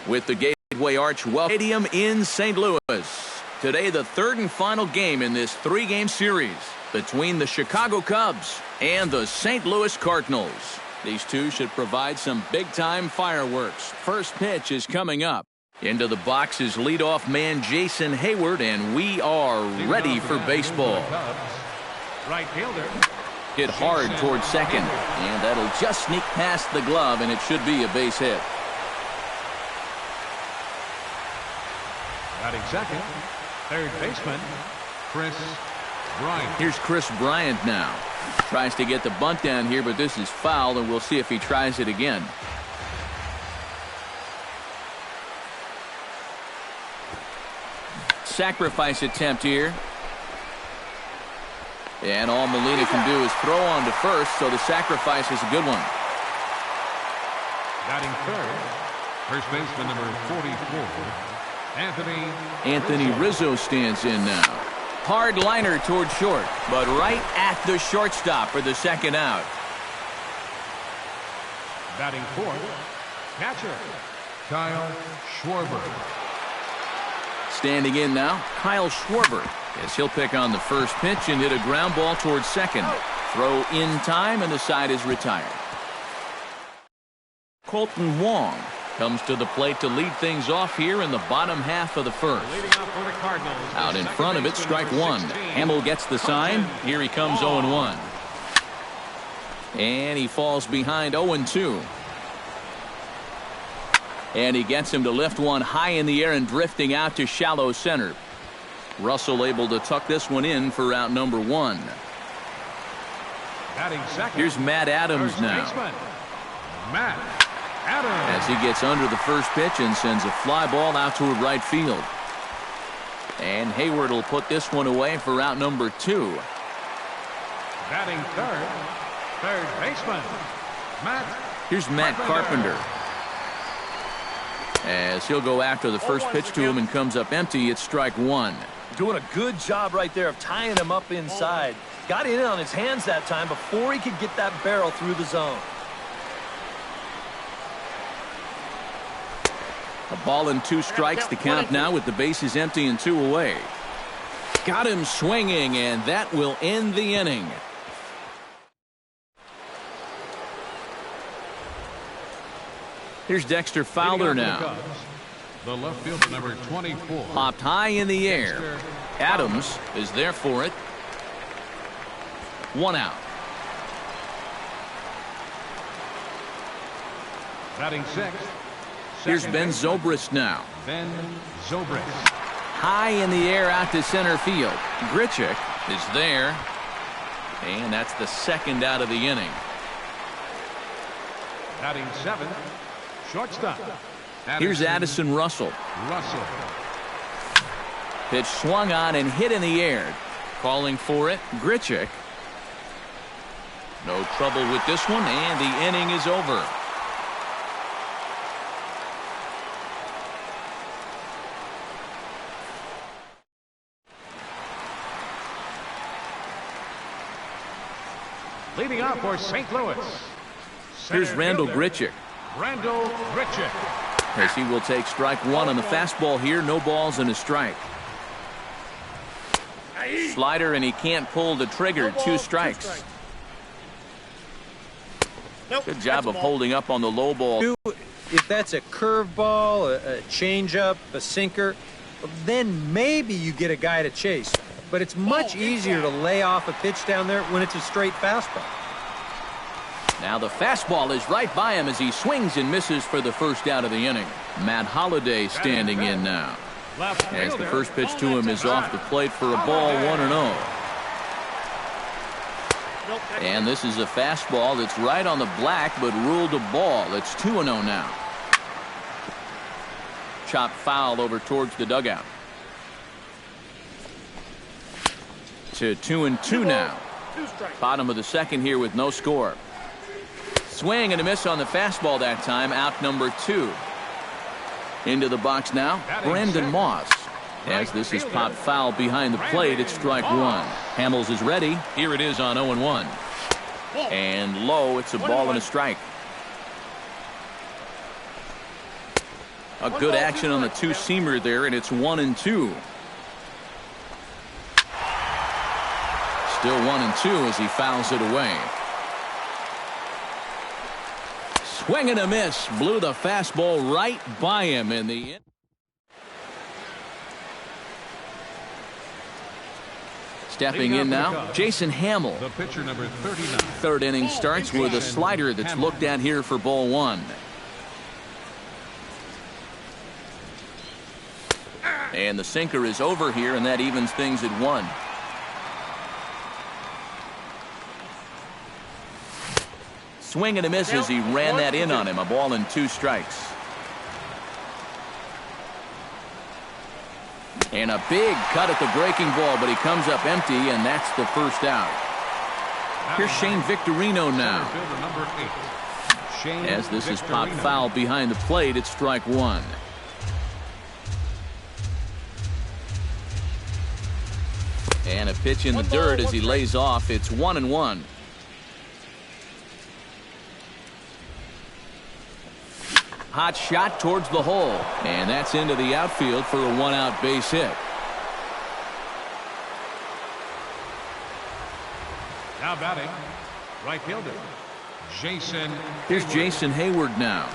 with the Gateway Arch Stadium in St. Louis. Today, the third and final game in this three-game series between the Chicago Cubs and the St. Louis Cardinals. These two should provide some big-time fireworks. First pitch is coming up. Into the box is leadoff man Jason Heyward, and we are ready for baseball. Right fielder. Hit hard towards second, and that'll just sneak past the glove, and it should be a base hit. Batting second, third baseman, Kris Bryant. Here's Kris Bryant now. Tries to get the bunt down here, but this is foul, and we'll see if he tries it again. Sacrifice attempt here. And all Molina can do is throw on to first, so the sacrifice is a good one. Batting third, first baseman number 44, Anthony Rizzo stands in now. Hard liner toward short, but right at the shortstop for the second out. Batting fourth, catcher, Kyle Schwarber. Standing in now, Kyle Schwarber, as he'll pick on the first pitch and hit a ground ball towards second. Throw in time, and the side is retired. Colton Wong comes to the plate to lead things off here in the bottom half of the first. Out in front of it, strike one. Hamill gets the sign. Here he comes 0-1. And he falls behind 0-2. And he gets him to lift one high in the air and drifting out to shallow center. Russell able to tuck this one in for out number one. Here's Matt Adams now. Matt Adams. As he gets under the first pitch and sends a fly ball out toward right field. And Heyward will put this one away for out number two. Batting third baseman, Matt. Here's Matt Carpenter. As he'll go after the first pitch to him and comes up empty, it's strike one. Doing a good job right there of tying him up inside. Got in on his hands that time before he could get that barrel through the zone. A ball and two strikes to count now with the bases empty and two away. Got him swinging, and that will end the inning. Here's Dexter Fowler now. The left fielder number 24. Popped high in the air. Adams is there for it. One out. Batting sixth. Here's Ben Zobrist now. Ben Zobrist. High in the air out to center field. Grichuk is there. And that's the second out of the inning. Batting seventh. Shortstop. Here's Addison Russell. Pitch swung on and hit in the air. Calling for it, Grichuk. No trouble with this one, and the inning is over. Leading off for St. Louis. Here's Randal Grichuk. Randal Grichuk. As he will take strike one on the fastball here. No balls and a strike. Slider, and he can't pull the trigger. Two strikes. Good job of holding up on the low ball. If that's a curveball, a changeup, a sinker, then maybe you get a guy to chase. But it's much easier to lay off a pitch down there when it's a straight fastball. Now the fastball is right by him as he swings and misses for the first out of the inning. Matt Holliday standing in now. As the first pitch to him is off the plate for a ball, 1-0. And this is a fastball that's right on the black but ruled a ball. It's 2-0 now. Chopped foul over towards the dugout. To 2-2 now. Bottom of the second here with no score. Swing and a miss on the fastball that time. Out number two. Into the box now, Brandon Moss. As this is popped foul behind the plate, it's strike one. Hamels is ready. Here it is on 0-1. And low, it's a ball and a strike. A good action on the two-seamer there, and it's 1-2. Still 1-2 as he fouls it away. Swing and a miss. Blew the fastball right by him in the end. Stepping in now, Jason Hamill. The pitcher, number 39. Third inning starts with a slider that's looked at here for ball one. And the sinker is over here, and that evens things at 1. Swing and a miss as he ran that in on him. A ball and 2 strikes. And a big cut at the breaking ball, but he comes up empty, and that's the first out. Here's Shane Victorino now. As this is popped foul behind the plate, it's strike 1. And a pitch in the dirt as he lays off. It's 1-1. Hot shot towards the hole, and that's into the outfield for a 1-out base hit. Now batting, right fielder, Jason. Here's Jason Hayward now.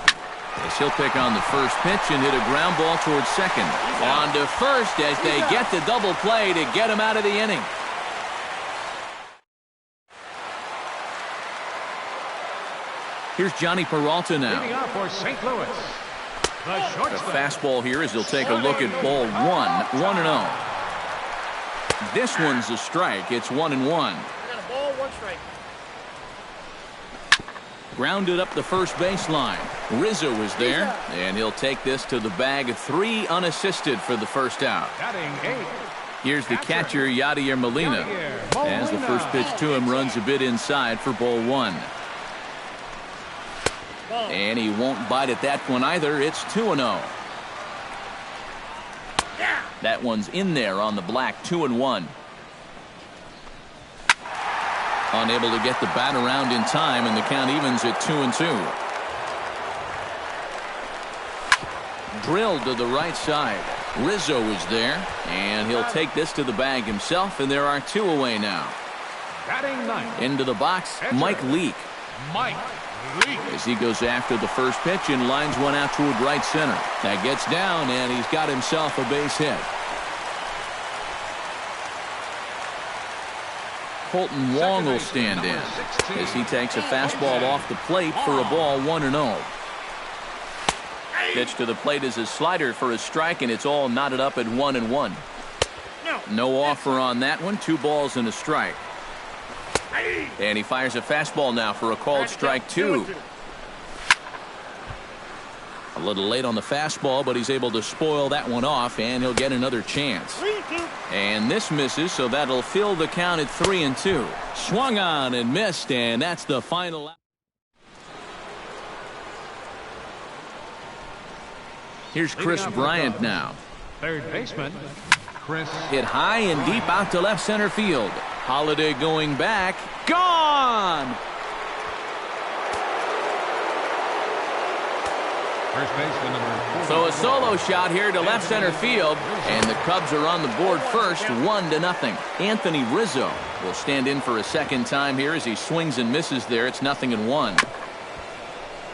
As he'll pick on the first pitch and hit a ground ball towards second. On to first as they get the double play to get him out of the inning. Here's Johnny Peralta now. Leading off for St. Louis. The fastball here as he'll take a look at ball 1, 1-0. This one's a strike. It's 1-1. Ball, 1 strike. Grounded up the first baseline. Rizzo is there, and he'll take this to the bag. 3 unassisted for the first out. Batting 8. Here's the catcher, Yadier Molina. As the first pitch to him runs a bit inside for ball 1. And he won't bite at that one either. It's 2-0. That one's in there on the black. 2-1. Unable to get the bat around in time, and the count evens at 2-2. Drilled to the right side. Rizzo is there, and he'll take this to the bag himself, and there are 2 away now. Batting 9. Into the box, Mike Leake. Mike Leake. As he goes after the first pitch and lines one out toward right center. That gets down, and he's got himself a base hit. Colton Wong will stand in as he takes a fastball off the plate for a ball 1-0. Pitch to the plate is a slider for a strike, and it's all knotted up at 1-1. No offer on that one. 2 balls and a strike. And he fires a fastball now for a called strike 2. A little late on the fastball, but he's able to spoil that one off, and he'll get another chance. And this misses, so that'll fill the count at 3-2. Swung on and missed, and that's the final out. Here's Chris Bryant now. Third baseman, Chris. Hit high and deep out to left center field. Holiday going back. Gone! First baseman, number 40. So a solo shot here to left center field, and the Cubs are on the board first, 1-0. Anthony Rizzo will stand in for a second time here as he swings and misses there. It's 0-1.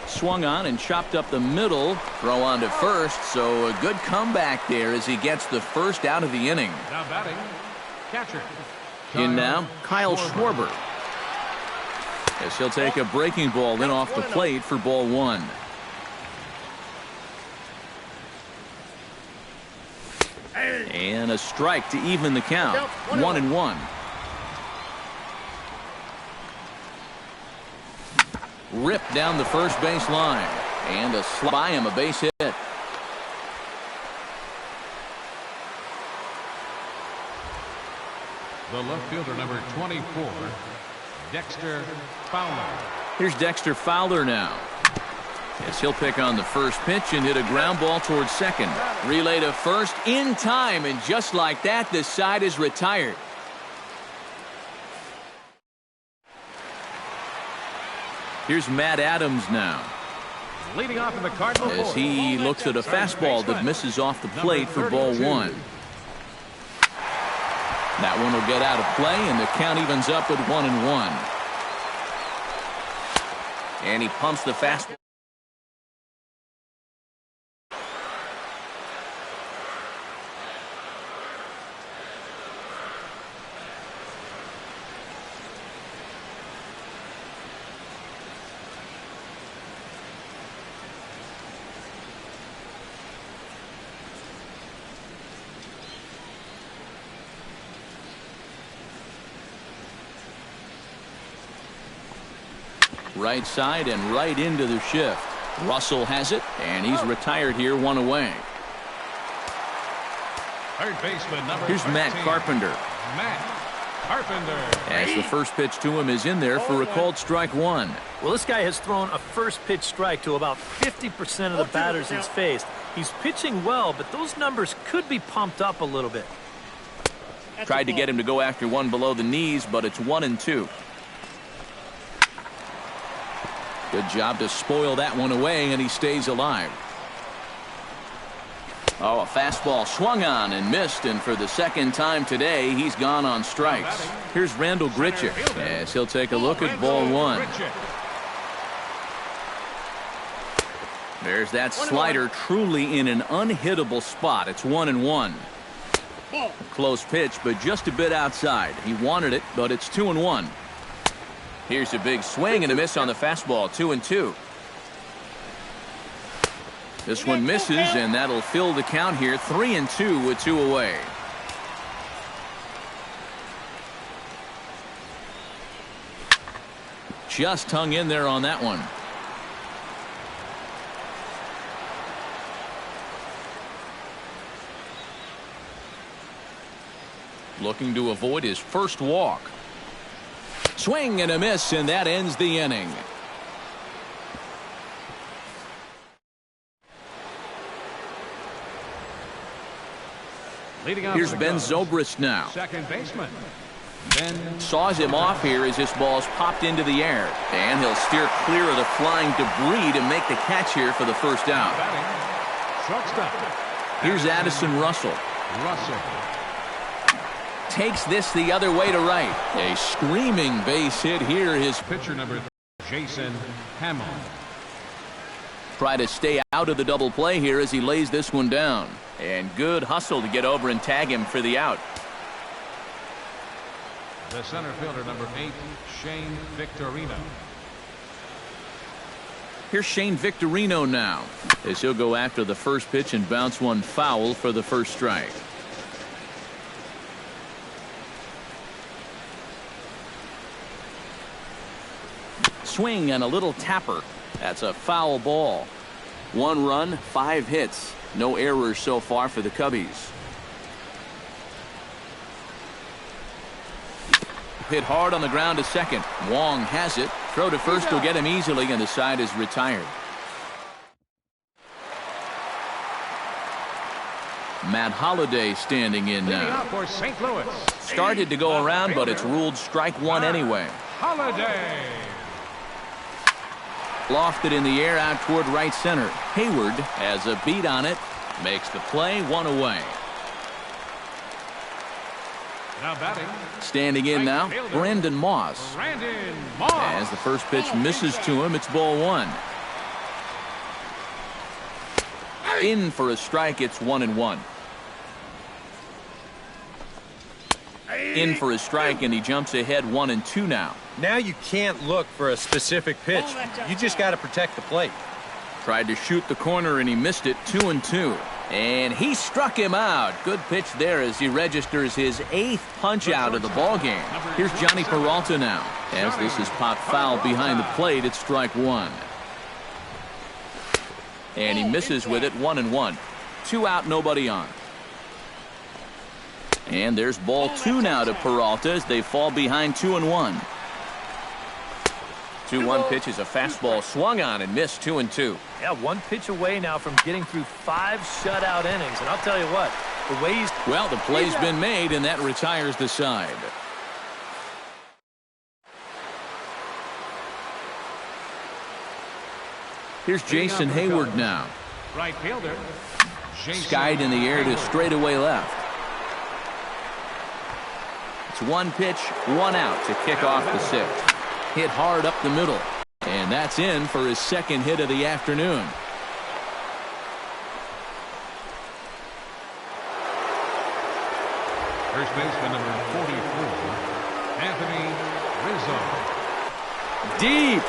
Swung on and chopped up the middle. Throw on to first, so a good comeback there as he gets the first out of the inning. Now batting, catcher. In now, Kyle Schwarber. As he'll take a breaking ball in off the plate for ball 1. And a strike to even the count. 1-1. Ripped down the first base line. And a slide by him, a base hit. The left fielder, number 24, Dexter Fowler. Here's Dexter Fowler now. Yes, he'll pick on the first pitch and hit a ground ball towards second. Relay to first in time, and just like that, the side is retired. Here's Matt Adams now. Leading off in the Cardinal as fourth. he looks at a fastball that misses off the plate for ball 1. That one will get out of play, and the count evens up at 1-1. And he pumps the fastball. Right side and right into the shift. Russell has it, and he's retired here, 1 away. Third baseman number Here's 13. Matt Carpenter. Matt Carpenter. As the first pitch to him is in there for a called strike 1. Well, this guy has thrown a first pitch strike to about 50% of the batters he's faced. He's pitching well, but those numbers could be pumped up a little bit. Tried to get him to go after one below the knees, but it's 1-2. Good job to spoil that one away, and he stays alive. Oh, a fastball swung on and missed, and for the second time today, he's gone on strikes. Here's Randall Grichuk as he'll take a look at ball 1. There's that slider truly in an unhittable spot. It's 1-1. Close pitch, but just a bit outside. He wanted it, but it's 2-1. Here's a big swing and a miss on the fastball, 2-2. This one misses, and that'll fill the count here, 3-2 with 2 away. Just hung in there on that one. Looking to avoid his first walk. Swing and a miss, and that ends the inning. Here's Ben Zobrist now. Second baseman. Ben Saws him off here as this ball's popped into the air. And he'll steer clear of the flying debris to make the catch here for the first out. batting. Shortstop. Here's Addison Russell. Russell. Takes this the other way to right. A screaming base hit here. His Pitcher number 3, Jason Hammond. try to stay out of the double play here as he lays this one down. And good hustle to get over and tag him for the out. The center fielder number 8, Shane Victorino. Here's Shane Victorino now as he'll go after the first pitch and bounce one foul for the first strike. Swing and a little tapper. That's a foul ball. 1 run, 5 hits. No errors so far for the Cubbies. Hit hard on the ground to second. Wong has it. Throw to first will get him easily, and the side is retired. Matt Holliday standing in Leading now. out for St. Louis. Started to go around, but it's ruled strike 1 anyway. Holliday. Lofted in the air out toward right center. Hayward has a beat on it. Makes the play, 1 away. Now batting. Standing in now, Brandon Moss. Brandon Moss. As the first pitch misses to him, it's ball 1. In for a strike, it's 1-1. In for a strike, and he jumps ahead 1-2 now. Now you can't look for a specific pitch. You just got to protect the plate. Tried to shoot the corner, and he missed it, 2-2. And he struck him out. Good pitch there as he registers his 8th punch out of the ball game. Here's Johnny Peralta now. As this is popped foul behind the plate, it's strike 1. And he misses with it, 1-1. 2 out, nobody on. And there's ball 2 now to Peralta as they fall behind 2-1. 2-1 pitch is a fastball swung on and missed, 2-2. Yeah, 1 pitch away now from getting through 5 shutout innings. And I'll tell you what, the way he's... Well, the play's been made, and that retires the side. Here's Jason Hayward now. Right fielder. Skied in the air to straightaway left. It's one pitch, one out to kick off the sixth. Hit hard up the middle. And that's in for his second hit of the afternoon. First baseman number 44, Anthony Rizzo. Deep.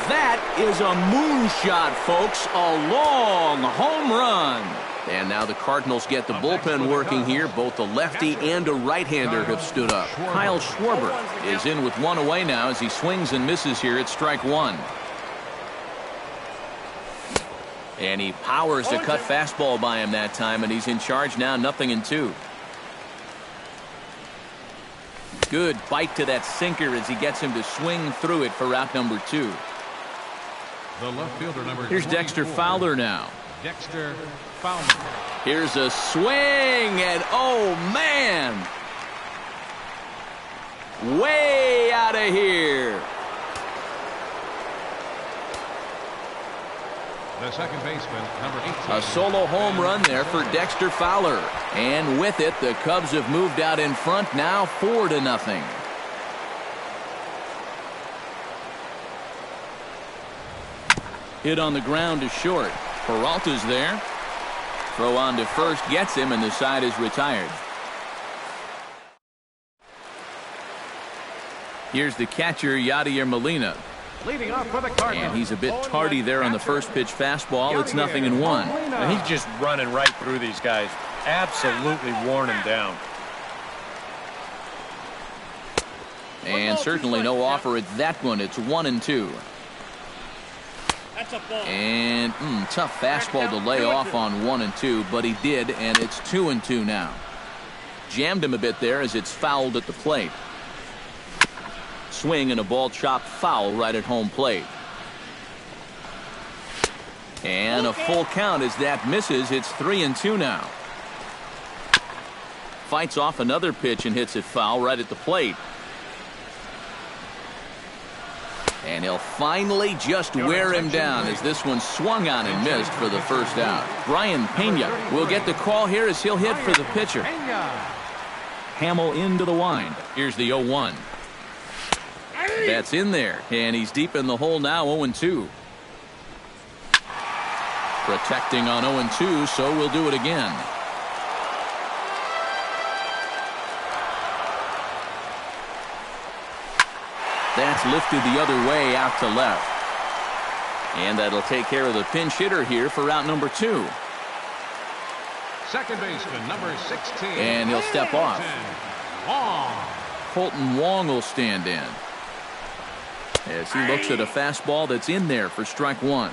That is a moonshot, folks. A long home run. And now the Cardinals get the bullpen working here. Both the lefty and a right-hander have stood up. Kyle Schwarber is in with one away now as he swings and misses here at strike one. And he powers a cut fastball by him that time, and he's in charge now, 0-2. Good bite to that sinker as he gets him to swing through it for out number 2. The left fielder number Here's Dexter Fowler now. Dexter Fowler. Here's a swing, and oh man, way out of here. The second baseman, number 18. A solo home run there for Dexter Fowler. And with it, the Cubs have moved out in front now 4-0. Hit on the ground to short. Peralta's there. Throw on to first gets him, and the side is retired. Here's the catcher, Yadier Molina. Leading off for the Cardinals. And he's a bit tardy there on the first pitch fastball. It's 0-1. And he's just running right through these guys. Absolutely worn them down. And certainly no offer at that one. It's 1-2. That's a ball. And tough fastball to lay off on 1-2, but he did, and it's 2-2 now. Jammed him a bit there as it's fouled at the plate. Swing and a ball chopped foul right at home plate. And a full count as that misses. It's 3-2 now. Fights off another pitch and hits it foul right at the plate. And he'll finally just wear him down as this one swung on and missed for the first out. Brian Pena will get the call here as he'll hit for the pitcher. Hamill into the wind. Here's the 0-1. That's in there, and he's deep in the hole now, 0-2. Protecting on 0-2, so we'll do it again. That's lifted the other way out to left. And that'll take care of the pinch hitter here for out number 2. Second baseman, number 16. And he'll step off. Wong. Colton Wong will stand in as he looks at a fastball that's in there for strike one.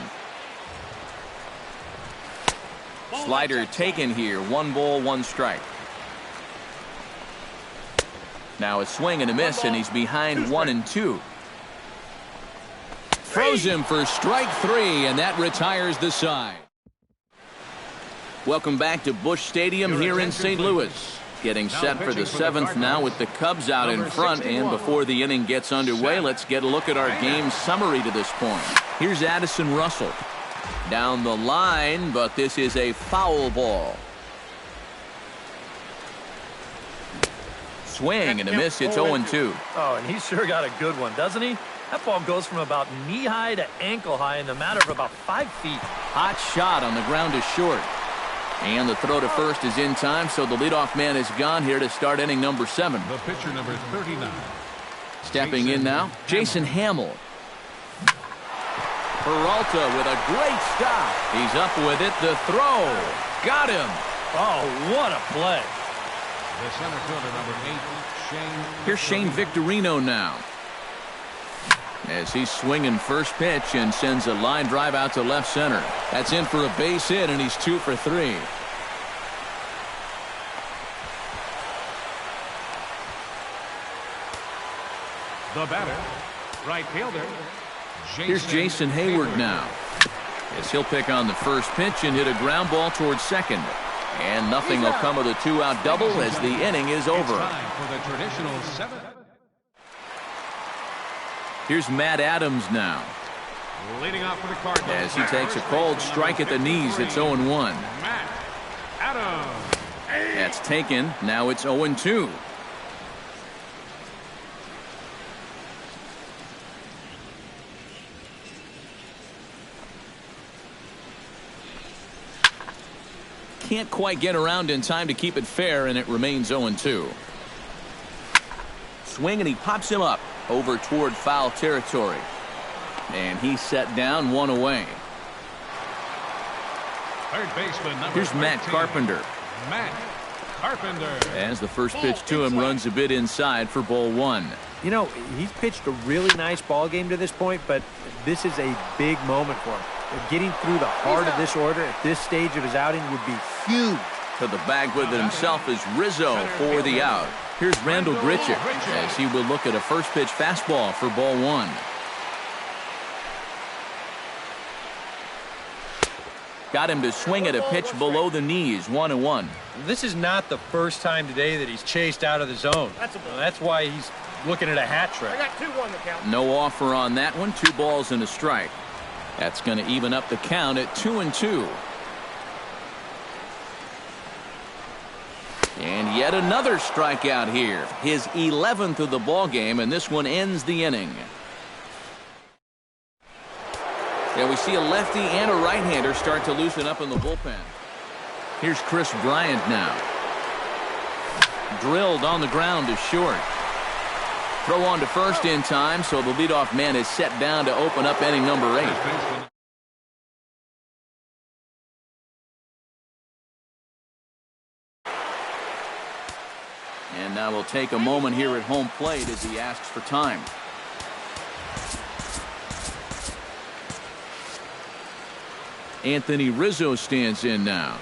Slider taken here. 1 ball, 1 strike. Now a swing and a miss, and he's behind 1-2. Throws him for strike 3, and that retires the side. Welcome back to Busch Stadium here in St. Louis. Getting set for the 7th now with the Cubs out in front, and before the inning gets underway, let's get a look at our game summary to this point. Here's Addison Russell. Down the line, but this is a foul ball. Swing and a miss. It's 0-2. Oh, and he sure got a good one, doesn't he? That ball goes from about knee-high to ankle-high in the matter of about 5 feet. Hot shot on the ground is short. And the throw to first is in time, so the leadoff man is gone here to start inning number 7. The pitcher, number 39. Stepping in now, Jason Hamill. Peralta with a great stop. He's up with it. The throw. Got him. Oh, what a play. The center fielder, number 8, Shane. Here's Shane Victorino now, as he's swinging first pitch and sends a line drive out to left center. That's in for a base hit, and he's 2 for 3. The batter, right fielder. Here's Jason Hayward now, as he'll pick on the first pitch and hit a ground ball towards second. And nothing will come of the 2-out double as the inning is over. Time for the traditional 7th. Here's Matt Adams now. Leading off for the Cardinals. As he takes a cold strike at the knees, it's 0-1. Matt Adams. That's taken. Now it's 0-2. Can't quite get around in time to keep it fair, and it remains 0-2. Swing, and he pops him up over toward foul territory. And he's set down, one away. Third baseman, number Here's Matt 13. Carpenter. Matt Carpenter. As the first pitch to him runs a bit inside for ball one. You know, he's pitched a really nice ball game to this point, but this is a big moment for him. Getting through the heart of this order at this stage of his outing would be huge. To the bag with it himself is Rizzo for the out. Here's Randal Grichuk as he will look at a first pitch fastball for ball one. Got him to swing at a pitch below the knees, 1-1. This is not the first time today that he's chased out of the zone. That's why he's looking at a hat trick. I got 2-1 the count. No offer on that one. 2 balls and a strike. That's going to even up the count at 2-2. And yet another strikeout here. His 11th of the ball game, and this one ends the inning. And we see a lefty and a right-hander start to loosen up in the bullpen. Here's Chris Bryant now. Drilled on the ground to short. Throw on to first in time, so the leadoff man is set down to open up inning number 8. And now we'll take a moment here at home plate as he asks for time. Anthony Rizzo stands in now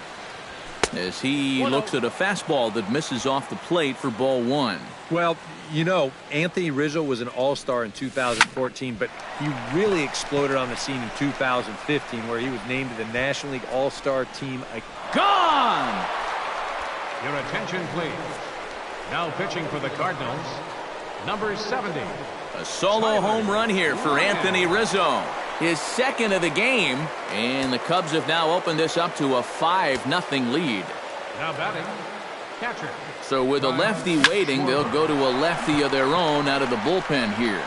as he looks at a fastball that misses off the plate for ball one. Well, you know, Anthony Rizzo was an all-star in 2014, but he really exploded on the scene in 2015, where he was named to the National League All-Star team. Gone! Your attention, please. Now pitching for the Cardinals, number 70. A solo home run here for Anthony Rizzo. His second of the game, and the Cubs have now opened this up to a 5-0 lead. Now batting, catcher. So with a lefty waiting, they'll go to a lefty of their own out of the bullpen here.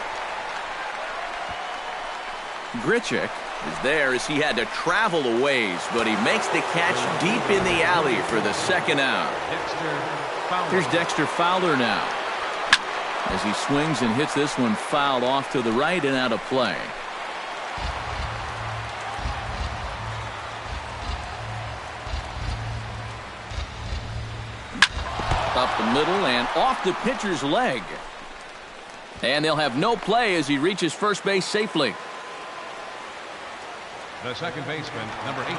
Grichuk is there as he had to travel a ways, but he makes the catch deep in the alley for the second out. Dexter Fowler. Here's Dexter Fowler now as he swings and hits this one foul off to the right and out of play. Up the middle and off the pitcher's leg. And they'll have no play as he reaches first base safely. The second baseman, number 18,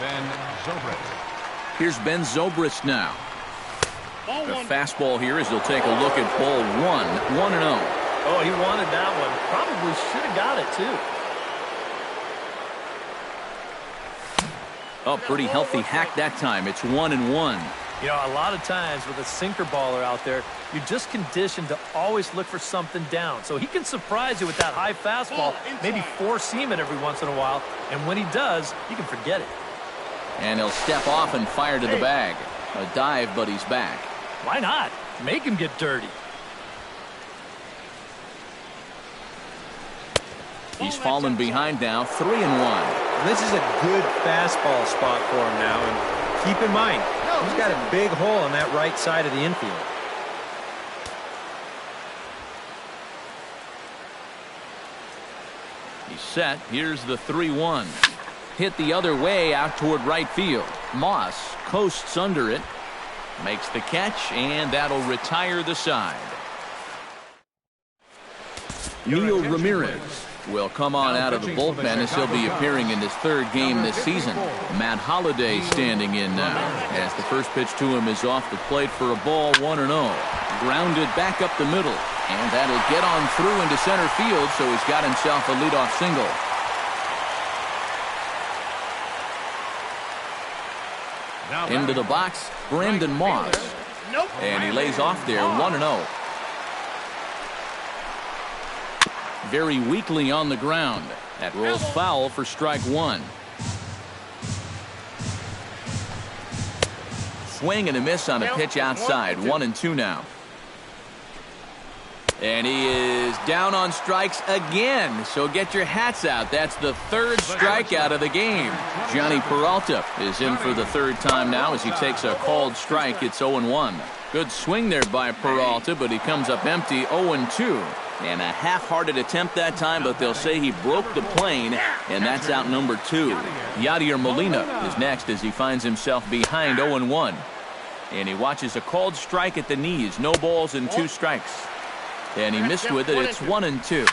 Ben Zobrist. Here's Ben Zobrist now. Ball The one. fastball here as he'll take a look at ball one. 1-0. Oh, he wanted that one. Probably should have got it, too. Oh, pretty healthy hack that time. It's 1-1. You know, a lot of times with a sinker baller out there, you're just conditioned to always look for something down. So he can surprise you with that high fastball, maybe four-seam it every once in a while. And when he does, you can forget it. And he'll step off and fire to the bag. A dive, but he's back. Why not? Make him get dirty. He's fallen behind now, 3-1. This is a good fastball spot for him now, and keep in mind, he's got a big hole on that right side of the infield. He's set. Here's the 3-1. Hit the other way out toward right field. Moss coasts under it. Makes the catch, and that'll retire the side. Neil Ramirez will come on out of the bullpen as he'll be appearing in his third game this season. Matt Holliday standing in now as the first pitch to him is off the plate for a ball, 1-0. Grounded back up the middle, and that'll get on through into center field, so he's got himself a leadoff single. Into the box, Brandon Moss. Nope. And he lays off there, 1-0. very weakly on the ground. That rolls foul for strike one. Swing and a miss on a pitch outside. 1-2 now. And he is down on strikes again. So get your hats out. That's the third strikeout of the game. Johnny Peralta is in for the third time now as he takes a called strike. It's 0-1. Good swing there by Peralta, but he comes up empty. 0-2. And a half-hearted attempt that time, but they'll say he broke the plane, and that's out number 2. Yadier Molina is next as he finds himself behind 0-1. And he watches a called strike at the knees. No balls and 2 strikes. And he missed with it. It's 1-2.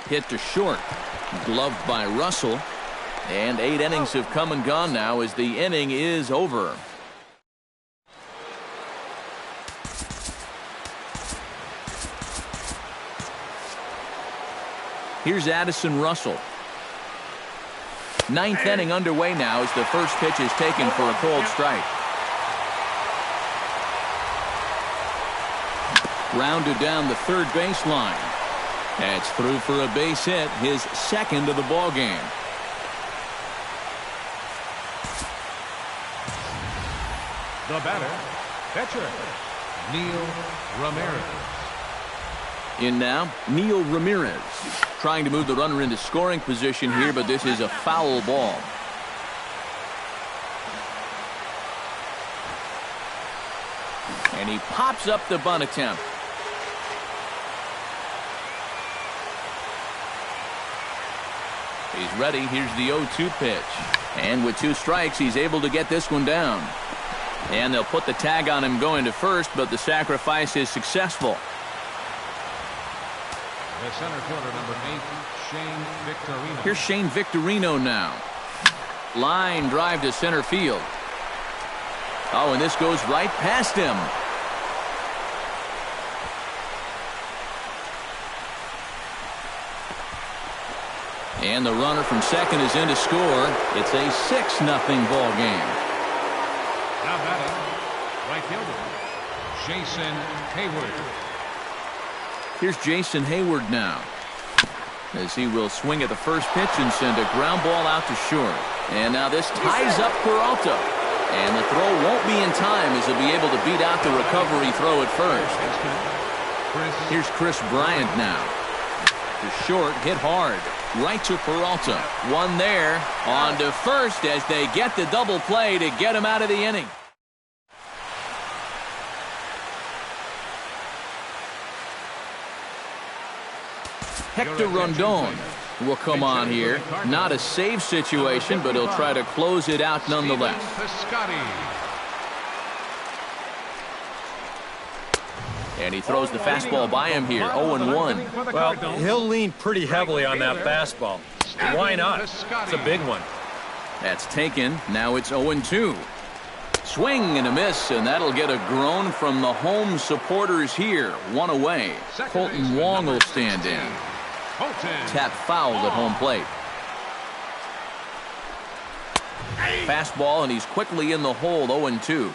Hit to short. Gloved by Russell. And 8 innings have come and gone now as the inning is over. Here's Addison Russell. 9th inning underway now as the first pitch is taken for a called strike. Rounded down the third baseline. That's through for a base hit, his second of the ball game. The batter, pitcher, Neil Ramirez. In now, Neil Ramirez. Trying to move the runner into scoring position here, but this is a foul ball. And he pops up the bunt attempt. He's ready. Here's the 0-2 pitch. And with 2 strikes, he's able to get this one down. And they'll put the tag on him going to first, but the sacrifice is successful. The center fielder, number 8, Shane Victorino. Here's Shane Victorino now. Line drive to center field. Oh, and this goes right past him. And the runner from second is in to score. It's a 6-0 ball game. Now batting, right fielder, Jason Hayward. Here's Jason Hayward now, as he will swing at the first pitch and send a ground ball out to short. And now this ties up Peralta. And the throw won't be in time as he'll be able to beat out the recovery throw at first. Here's Chris Bryant now. To short, hit hard. Right to Peralta. One there. On to first as they get the double play to get him out of the inning. Hector Rondon will come on here. Not a save situation, but he'll try to close it out nonetheless. And he throws the fastball by him here. 0-1. Well, he'll lean pretty heavily on that fastball. Why not? It's a big one. That's taken. Now it's 0-2. Swing and a miss, and that'll get a groan from the home supporters here. 1 away. Colton Wong will stand in. Tap fouled at home plate. Fastball, and he's quickly in the hole. 0-2.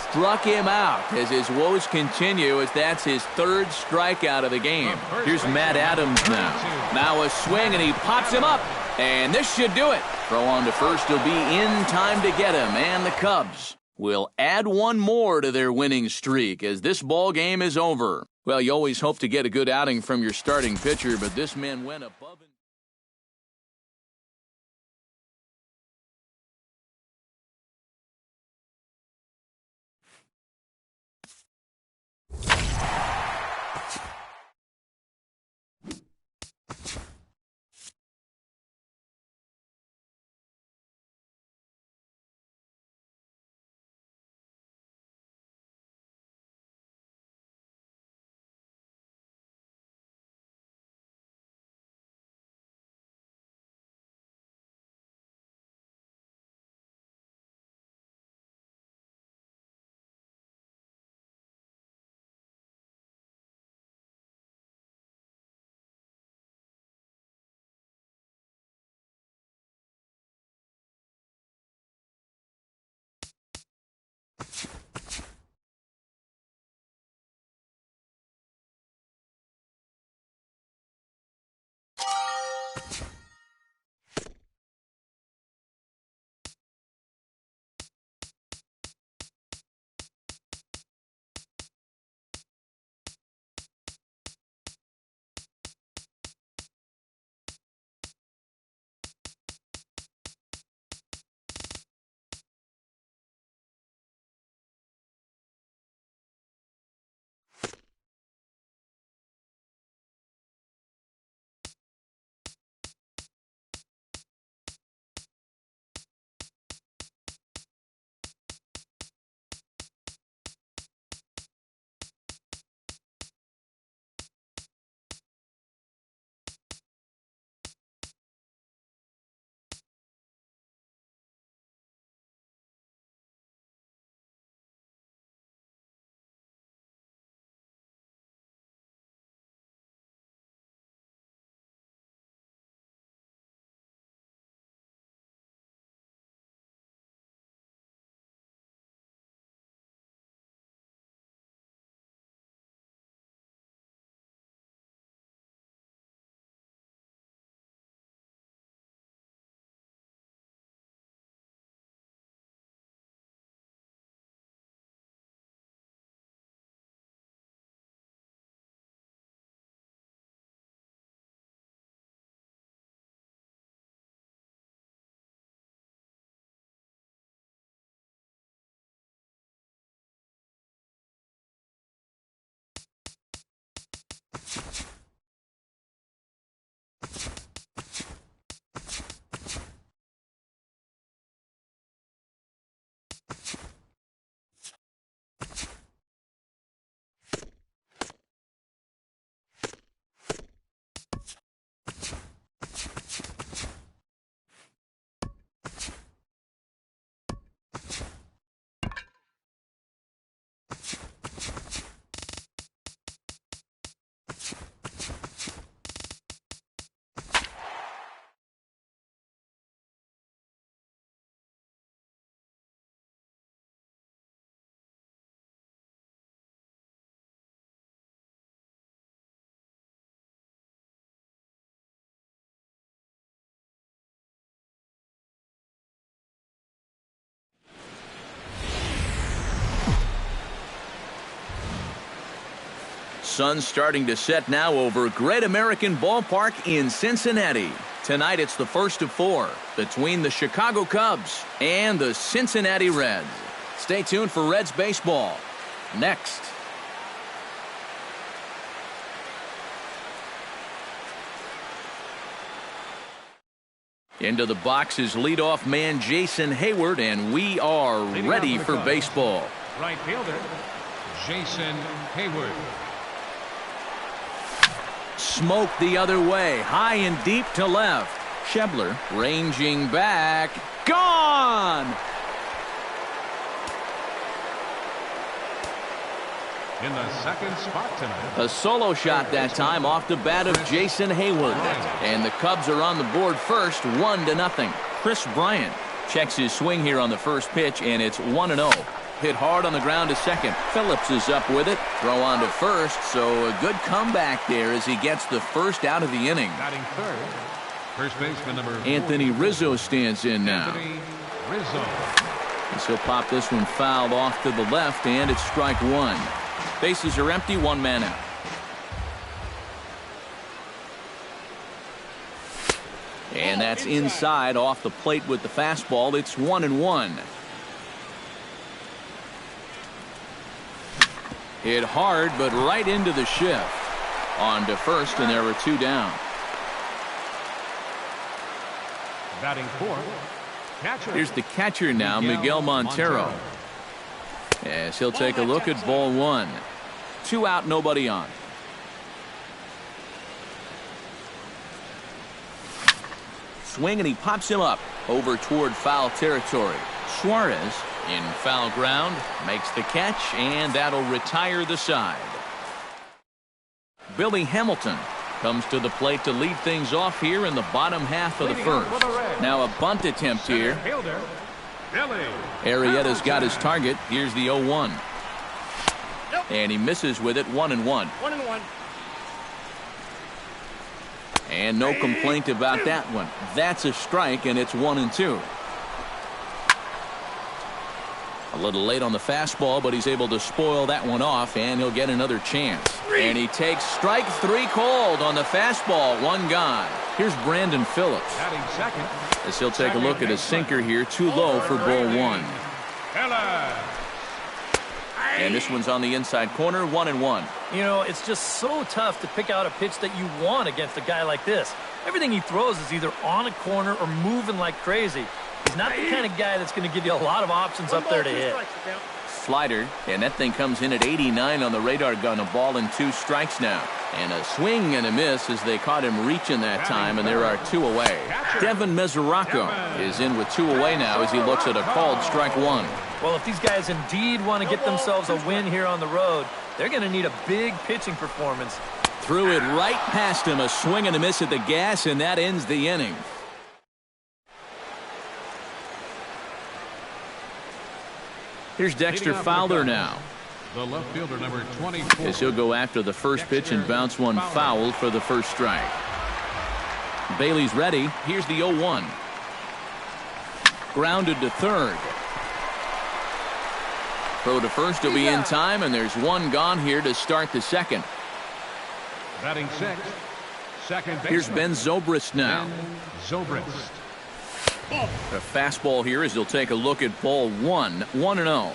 Struck him out as his woes continue, as that's his 3rd strikeout of the game. Here's Matt Adams now. Now a swing, and he pops him up. And this should do it. Throw on to first will be in time to get him. And the Cubs will add one more to their winning streak as this ball game is over. Well, you always hope to get a good outing from your starting pitcher, but this man went above and Sun starting to set now over Great American Ballpark in Cincinnati. Tonight it's the first of 4 between the Chicago Cubs and the Cincinnati Reds. Stay tuned for Reds baseball next. Into the box is leadoff man Jason Heyward, and we are ready for baseball. Right fielder, Jason Heyward. Smoke the other way, high and deep to left. Schebler ranging back. Gone! In the second spot tonight. A solo shot that time off the bat of Jason Heyward. And the Cubs are on the board first, 1-0. Chris Bryant checks his swing here on the first pitch, and it's 1-0. Hit hard on the ground to second. Phillips is up with it. Throw on to first, so a good comeback there as he gets the first out of the inning. Batting third, first baseman number Anthony Rizzo stands in now. Anthony Rizzo. As he'll pop this one fouled off to the left, and it's strike one. Bases are empty, one man out. And that's inside off the plate with the fastball. It's 1-1. Hit hard, but right into the shift. On to first, and there were 2 down. Batting fourth, catcher. Here's the catcher now, Miguel Montero. As he'll take a look at ball 1. 2 out, nobody on. Swing, and he pops him up over toward foul territory. Suarez in foul ground makes the catch, and that'll retire the side. Billy Hamilton comes to the plate to lead things off here in the bottom half of the first. Now a bunt attempt here. Fielder, Billy Arrieta's got his target. Here's the 0-1. And he misses with it, 1-1. 1-1. And no complaint about that one. That's a strike, and it's 1-2. A little late on the fastball, but he's able to spoil that one off, and he'll get another chance. And he takes strike 3 cold on the fastball. 1 gone. Here's Brandon Phillips. batting second. As he'll take a look at his sinker here, too low for ball 1. Phillips. And this one's on the inside corner, 1-1. You know, it's just so tough to pick out a pitch that you want against a guy like this. Everything he throws is either on a corner or moving like crazy. He's not the kind of guy that's going to give you a lot of options up there to hit. Slider, and that thing comes in at 89 on the radar gun. A ball and 2 strikes now. And a swing and a miss as they caught him reaching that time, and there are 2 away. Devin Mesoraco is in with 2 away now as he looks at a called strike 1. Well, if these guys indeed want to get themselves a win here on the road, they're going to need a big pitching performance. Threw it right past him, a swing and a miss at the gas, and that ends the inning. Here's Dexter Fowler now. The left fielder, number 24. As he'll go after the first pitch and bounce one foul for the first strike. Bailey's ready. Here's the 0-1. Grounded to third. Throw to first will be in time, and there's 1 gone here to start the second. Batting sixth, second baseman. Here's Ben Zobrist now. Ben Zobrist. A fastball here as he'll take a look at ball 1. 1-0.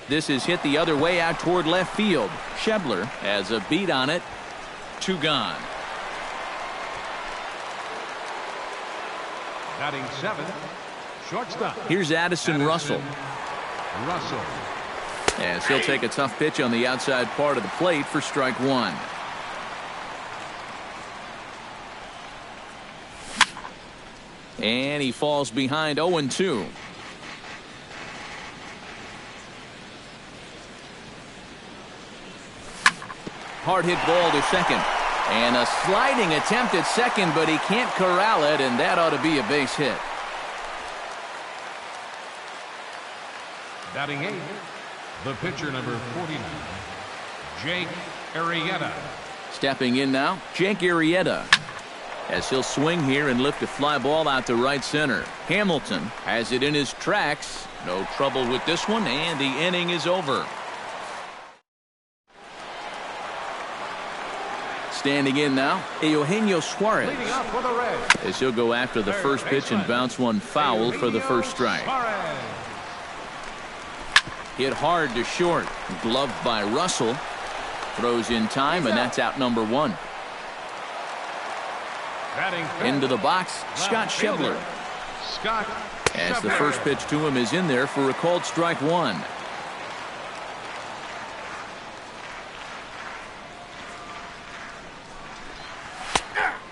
This is hit the other way out toward left field. Schebler has a beat on it. 2 gone. Batting 7, shortstop. Here's Addison Russell. Russell. As he'll take a tough pitch on the outside part of the plate for strike 1. And he falls behind 0-2. Hard hit ball to second. And a sliding attempt at second, but he can't corral it, and that ought to be a base hit. Batting 8, the pitcher number 49, Jake Arrieta. Stepping in now, Jake Arrieta. As he'll swing here and lift a fly ball out to right center. Hamilton has it in his tracks. No trouble with this one, and the inning is over. Standing in now, Eugenio Suarez. Leading off for the Reds. As he'll go after the first pitch and bounce one foul for the first strike. Suarez. Hit hard to short. Gloved by Russell. Throws in time, and that's out number 1. Batting fifth, Into the box, Scott left fielder, Schebler. Scott As the Schebler. first pitch to him is in there for a called strike 1.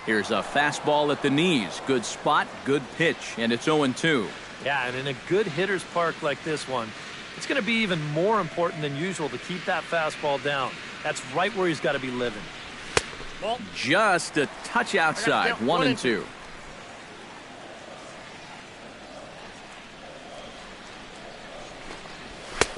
Here's a fastball at the knees. Good spot, good pitch, and it's 0-2. Yeah, and in a good hitter's park like this one, it's going to be even more important than usual to keep that fastball down. That's right where he's got to be living. Ball. Just a touch outside, 1-2.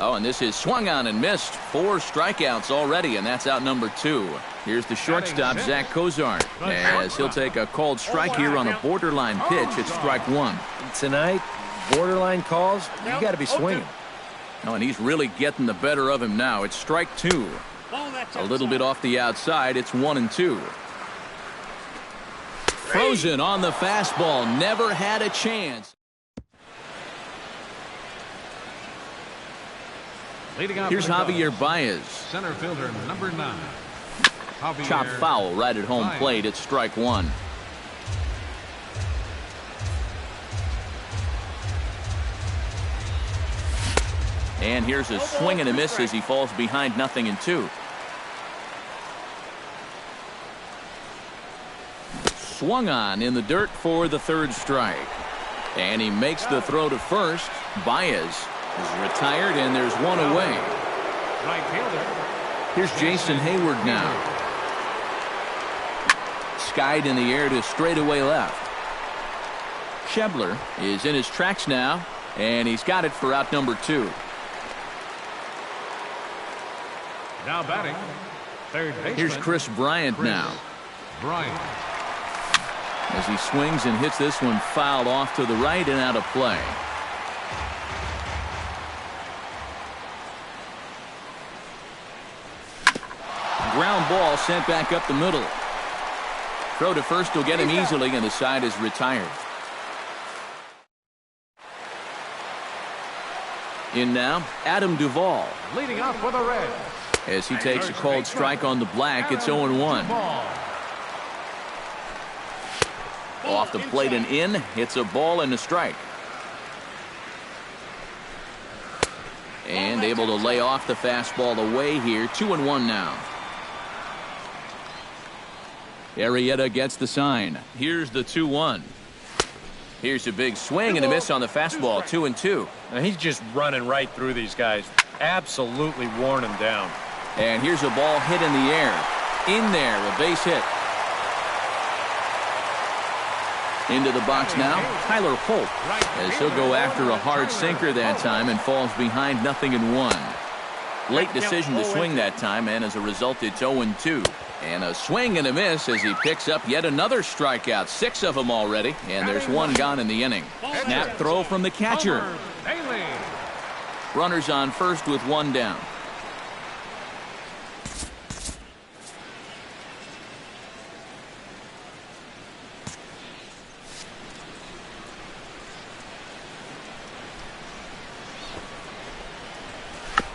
Oh, and this is swung on and missed. 4 strikeouts already, and that's out number 2. Here's the shortstop, Zach Cozart, as he'll take a called strike here on a borderline pitch at strike 1. Tonight, borderline calls, you got to be swinging. Oh, and he's really getting the better of him now. It's strike 2. Ball that's A little bit off the outside. It's 1-2. Frozen on the fastball. Never had a chance. Leading off Here's for the Javier Cubs, Baez. center fielder number 9. Javier Chop foul right at home Baez. plate. It's strike 1. And here's a swing and a miss as he falls behind 0-2. Swung on in the dirt for the third strike. And he makes the throw to first. Baez is retired, and there's one away. Right fielder. Here's Jason Hayward now. Skied in the air to straightaway left. Schebler is in his tracks now, and he's got it for out number 2. Now batting, third baseman. Here's Chris Bryant now. Bryant. As he swings and hits this one fouled off to the right and out of play. Ground ball sent back up the middle. Throw to first will get him easily, and the side is retired. In now, Adam Duvall. Leading off for the Reds. As he takes a called strike on the black, it's 0-1. Off the plate and in, hits a ball and a strike. And able to lay off the fastball away here. 2-1 now. Arrieta gets the sign. Here's the 2-1. Here's a big swing and a miss on the fastball. 2-2. Now, he's just running right through these guys. Absolutely worn them down. And here's a ball hit in the air. In there, a base hit. Into the box now, Tyler Holt, as he'll go after a hard sinker that time and falls behind 0-1. Late decision to swing that time, and as a result, it's 0-2. And a swing and a miss as he picks up yet another strikeout. 6 of them already, and there's 1 gone in the inning. Snap throw from the catcher. Haley. Runners on first with 1 down.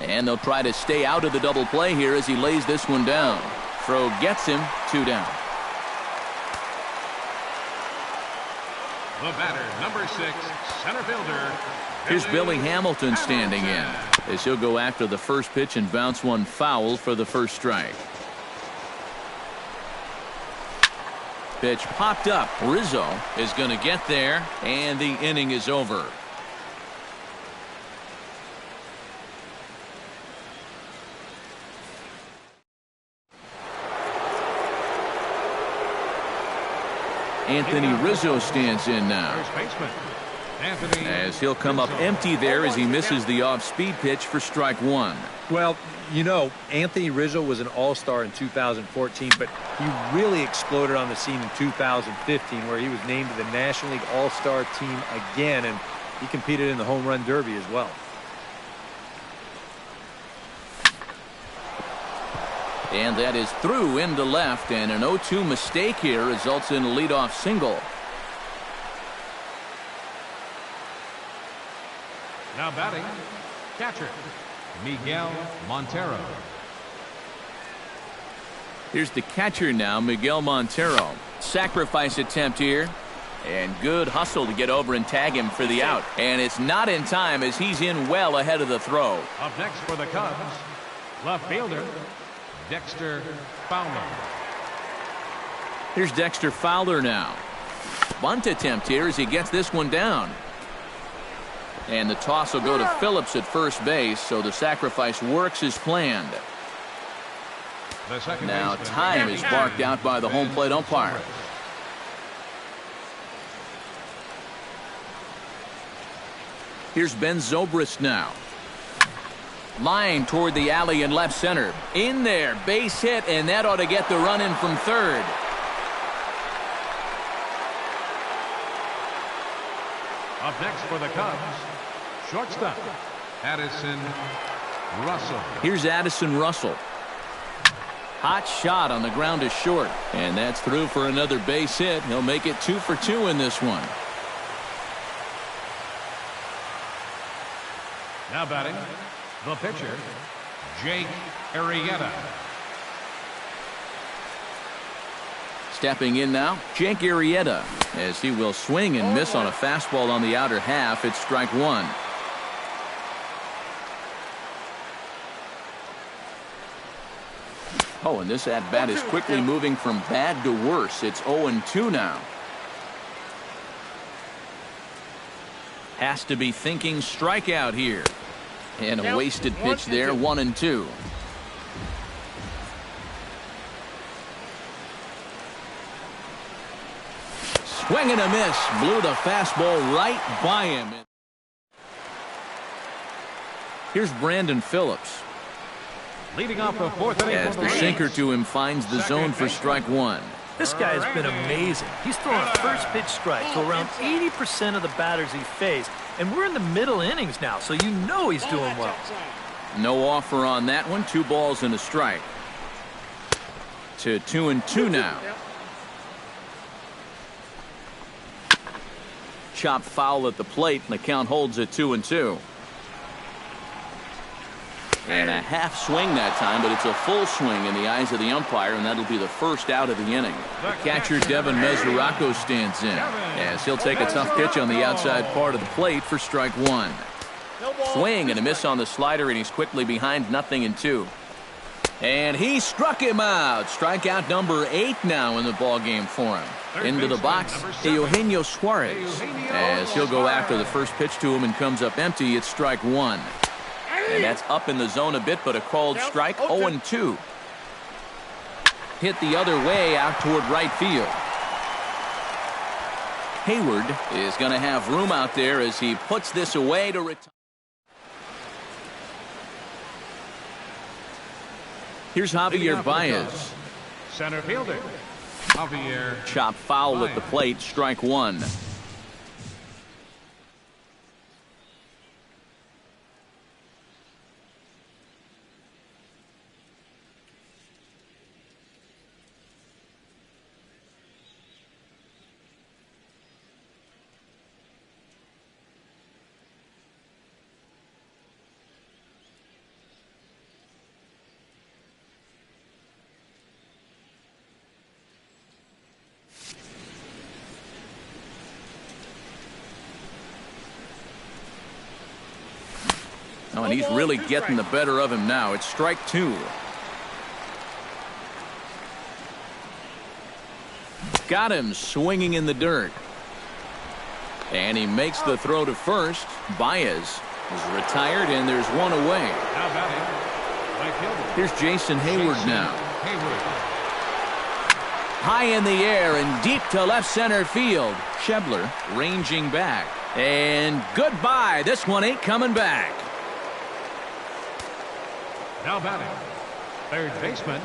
And they'll try to stay out of the double play here as he lays this one down. Throw gets him, 2 down. The batter, number 6, center fielder. Here's Billy Hamilton standing in as he'll go after the first pitch and bounce one foul for the first strike. Pitch popped up. Rizzo is going to get there, and the inning is over. Anthony Rizzo stands in now. First baseman, Anthony. As he'll come up empty there as he misses the off-speed pitch for strike 1. Well, you know, Anthony Rizzo was an all-star in 2014, but he really exploded on the scene in 2015, where he was named to the National League All-Star team again, and he competed in the Home Run Derby as well. And that is through into left, and an 0-2 mistake here results in a leadoff single. Now batting, catcher, Miguel Montero. Here's the catcher now, Miguel Montero. Sacrifice attempt here. And good hustle to get over and tag him for the out. And it's not in time as he's in well ahead of the throw. Up next for the Cubs, left fielder, Dexter Fowler. Here's Dexter Fowler now. Bunt attempt here as he gets this one down. And the toss will go to Phillips at first base, so the sacrifice works as planned. The second Now baseman, time is barked out by the home plate umpire. Here's Ben Zobrist now. Line toward the alley in left center. In there, base hit, and that ought to get the run in from third. Up next for the Cubs, shortstop, Addison Russell. Here's Addison Russell. Hot shot on the ground is short, and that's through for another base hit. He'll make it 2 for 2 in this one. Now batting, the pitcher, Jake Arrieta. Stepping in now, Jake Arrieta, as he will swing and miss on a fastball on the outer half. It's strike 1. Oh, and this at-bat is quickly moving from bad to worse. It's 0-2 now. Has to be thinking strikeout here. And a wasted pitch there, 1-2. Swing and a miss. Blew the fastball right by him. Here's Brandon Phillips. Leading off the fourth inning. As the sinker to him finds the zone for strike 1. This guy has been amazing. He's thrown a first pitch strike to around 80% of the batters he faced. And we're in the middle innings now, so you know he's doing well. No offer on that one. 2 balls and a strike. To 2-2 now. Chopped foul at the plate, and the count holds at 2-2. And a half swing that time, but it's a full swing in the eyes of the umpire, and that'll be the first out of the inning. The catcher, Devin Mesoraco, stands in, as he'll take a tough pitch on the outside part of the plate for strike 1. Swing and a miss on the slider, and he's quickly behind 0-2. And he struck him out. Strikeout number 8 now in the ballgame for him. Into the box, Eugenio Suarez, as he'll go after the first pitch to him and comes up empty. It's strike 1. And that's up in the zone a bit, but a called strike, 0-2. Hit the other way out toward right field. Hayward is going to have room out there as he puts this away to retire. Here's Javier Baez. Center fielder, Javier. Chop foul at the plate, strike 1. Oh, and he's really getting the better of him now. It's strike two. Got him swinging in the dirt. And he makes the throw to first. Baez is retired, and there's one away. Now batting, right fielder. Here's Jason Hayward now. Hayward. High in the air and deep to left center field. Schebler ranging back. And goodbye. This one ain't coming back. Now batting, third baseman.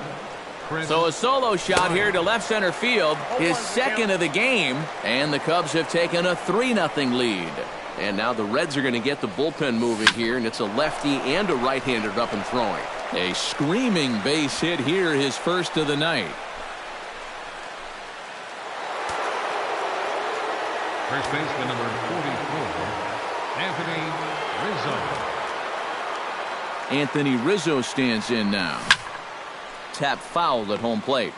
Chris. So a solo shot here to left center field, his second of the game, and the Cubs have taken a 3-0 lead. And now the Reds are going to get the bullpen moving here, and it's a lefty and a right-hander up and throwing. A screaming base hit here, his first of the night. First baseman number 44, Anthony Rizzo. Anthony Rizzo stands in now. Tap foul at home plate.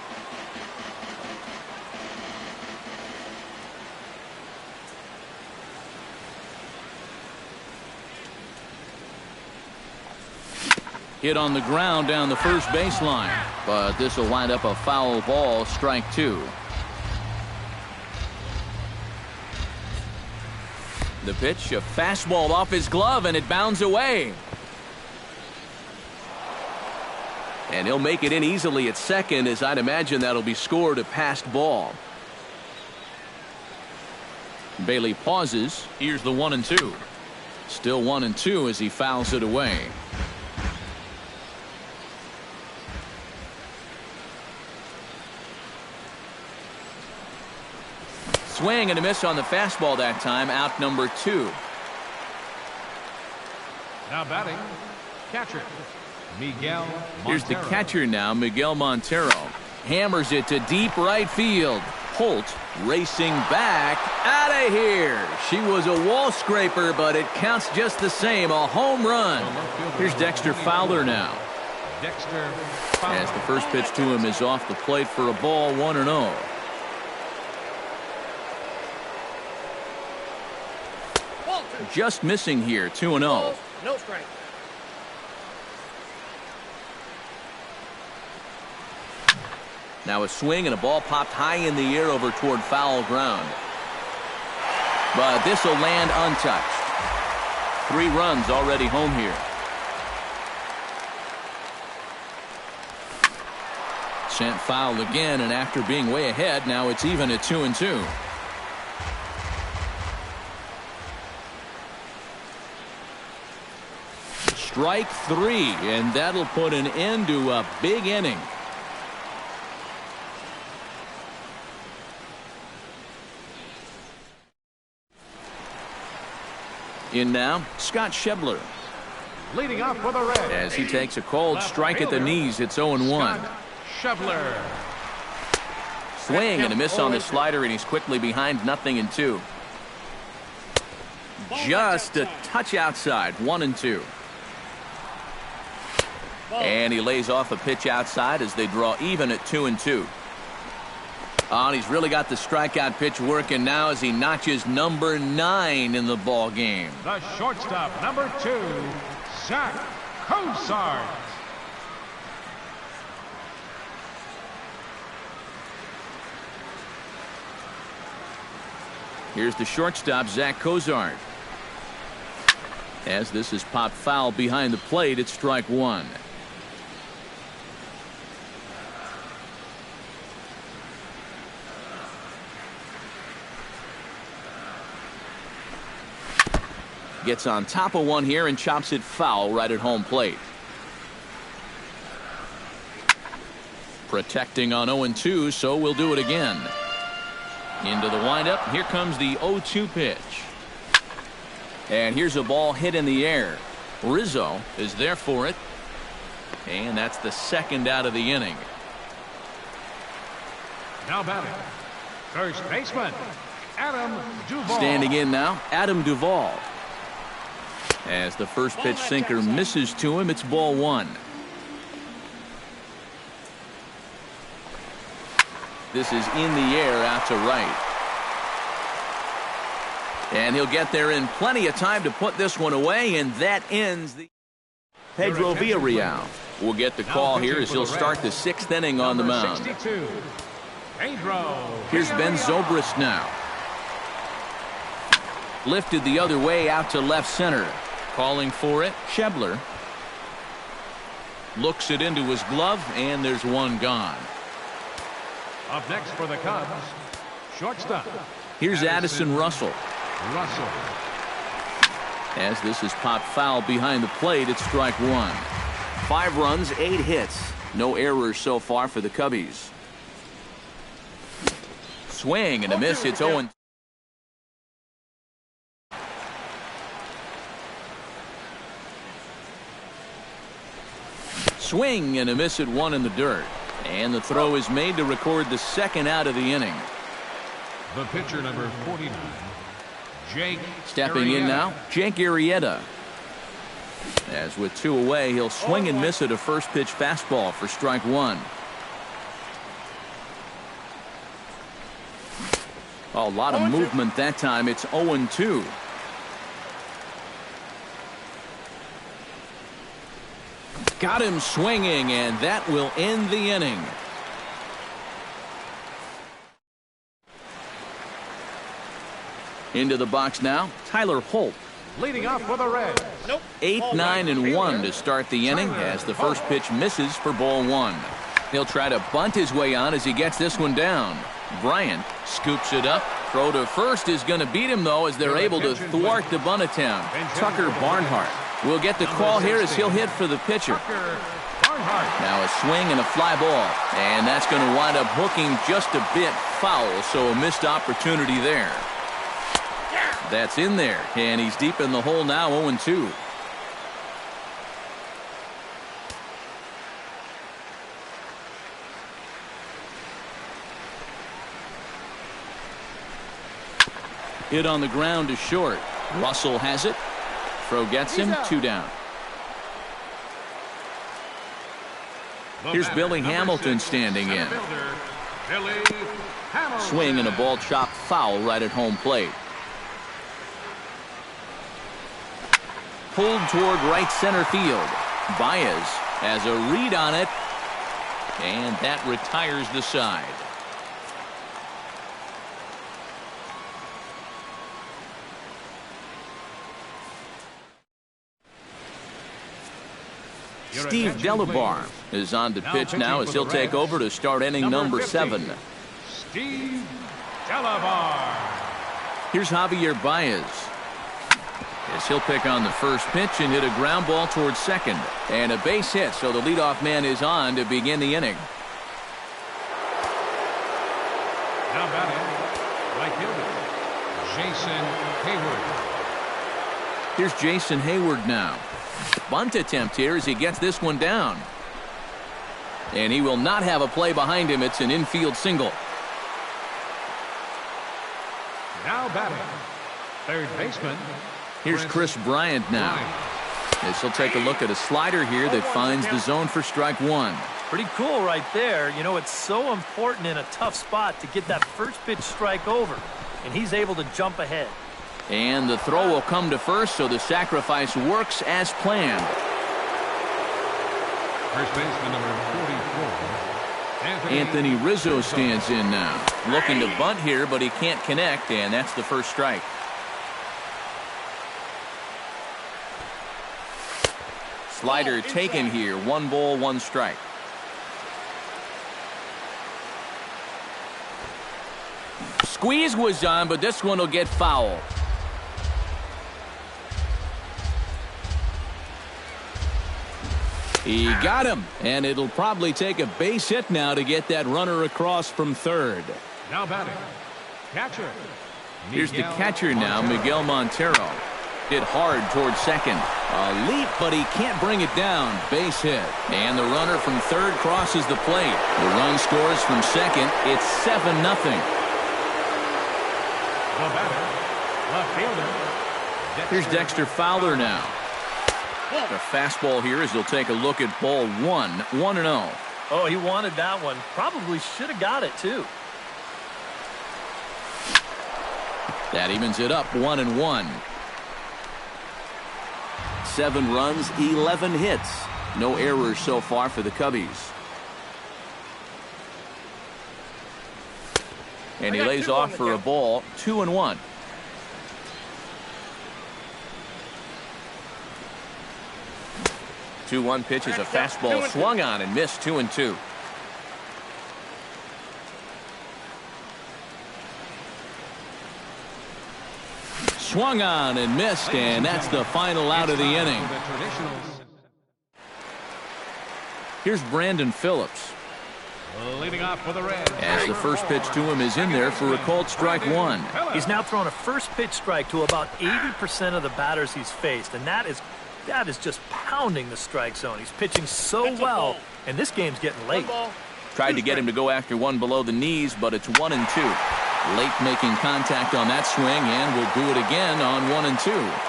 Hit on the ground down the first baseline, but this will wind up a foul ball, strike two. The pitch, a fastball off his glove, and it bounds away. And he'll make it in easily at second, as I'd imagine that'll be scored a passed ball. Bailey pauses. Here's the 1-2. Still 1-2 as he fouls it away. Swing and a miss on the fastball that time. Out number 2. Now batting, catcher. Miguel Montero. Here's the catcher now, Miguel Montero. Hammers it to deep right field. Holt racing back. Out of here. She was a wall scraper, but it counts just the same. A home run. Here's Dexter Fowler now. Dexter Fowler. As the first pitch to him is off the plate for a ball, 1-0. Just missing here, 2-0. No strike. Now a swing and a ball popped high in the air over toward foul ground. But this will land untouched. 3 runs already home here. Sent foul again, and after being way ahead, now it's even at 2-2. Strike 3, and that'll put an end to a big inning. In now, Scott Schebler. Leading off for the Reds. As he takes a cold strike at the knees, it's 0-1. Schebler. Swing and a miss on the slider, and he's quickly behind 0-2. Just a touch outside, 1-2. And he lays off a pitch outside as they draw even at 2-2. Oh, and he's really got the strikeout pitch working now as he notches number 9 in the ball game. The shortstop, number 2, Zach Cozart. Here's the shortstop, Zach Cozart. As this is popped foul behind the plate, it's strike 1. Gets on top of one here and chops it foul right at home plate. Protecting on 0-2, so we'll do it again. Into the windup. Here comes the 0-2 pitch. And here's a ball hit in the air. Rizzo is there for it. And that's the second out of the inning. Now batting, first baseman, Adam Duvall. Standing in now, Adam Duvall. As the first pitch sinker misses to him, it's ball 1. This is in the air out to right. And he'll get there in plenty of time to put this one away, and that ends the Pedro Villarreal will get the call here as he'll start the 6th inning on the mound. 62, Pedro. Here's Ben Zobrist now. Lifted the other way out to left center. Calling for it, Schebler. Looks it into his glove, and there's one gone. Up next for the Cubs, shortstop. Here's Addison Russell. Russell. As this is popped foul behind the plate, it's strike one. 5 runs, 8 hits. No errors so far for the Cubbies. Swing and a miss. It's 0-2. Swing and a miss at 1 in the dirt. And the throw is made to record the 2nd out of the inning. The pitcher, number 49, Jake. Stepping in now, Jake Arrieta. As with 2 away, he'll swing and miss at a first pitch fastball for strike 1. A lot of movement that time. It's 0-2. Got him swinging, and that will end the inning. Into the box now, Tyler Holt. Leading off for the Reds. 8, 9, and 1 to start the inning as the first pitch misses for ball 1. He'll try to bunt his way on as he gets this one down. Bryant scoops it up. Throw to first is going to beat him, though, as they're able to thwart the bunt attempt. Tucker Barnhart will get the call here as he'll hit for the pitcher. Now a swing and a fly ball. And that's going to wind up hooking just a bit foul, so a missed opportunity there. That's in there, and he's deep in the hole now, 0-2. Hit on the ground to short. Russell has it. Throw gets him, 2 down. Here's Billy Hamilton standing in. Swing and a ball chopped foul right at home plate. Pulled toward right center field. Baez has a read on it, and that retires the side. Steve Delabar is on to pitch now as he'll take over to start inning number 7. Steve Delabar. Here's Javier Baez. As he'll pick on the first pitch and hit a ground ball towards second. And a base hit, so the leadoff man is on to begin the inning. Now batting, right fielder, Jason Hayward. Here's Jason Hayward now. Bunt attempt here as he gets this one down. And he will not have a play behind him. It's an infield single. Now batting, third baseman. Here's Chris Bryant now. As he'll take a look at a slider here that finds the zone for strike 1. Pretty cool right there. You know, it's so important in a tough spot to get that first pitch strike over. And he's able to jump ahead. And the throw will come to first, so the sacrifice works as planned. First baseman number 44. Anthony Rizzo stands in now. Looking to bunt here, but he can't connect, and that's the first strike. Slider taken here. 1 ball, 1 strike. Squeeze was on, but this one will get foul. He got him, and it'll probably take a base hit now to get that runner across from third. Now batting, catcher. Here's the catcher now, Miguel Montero. Hit hard towards second. A leap, but he can't bring it down. Base hit. And the runner from third crosses the plate. The run scores from second. It's 7-0. The batter, left fielder. Here's Dexter Fowler now. The fastball here as he'll take a look at ball 1. 1-0. Oh, he wanted that one. Probably should have got it, too. That evens it up 1-1. 7 runs, 11 hits. No errors so far for the Cubbies. And he lays off for a ball, 2-1. Two-one pitch is a fastball swung on and missed, 2-2. Swung on and missed, and that's the final out of the inning. Here's Brandon Phillips. Leading off for the Reds. As the first pitch to him is in there for a called strike one. He's now thrown a first pitch strike to about 80% of the batters he's faced, and that is just pounding the strike zone. He's pitching so well, and this game's getting late. Tried to get him to go after one below the knees, but it's 1-2. Late making contact on that swing, and will do it again on 1-2.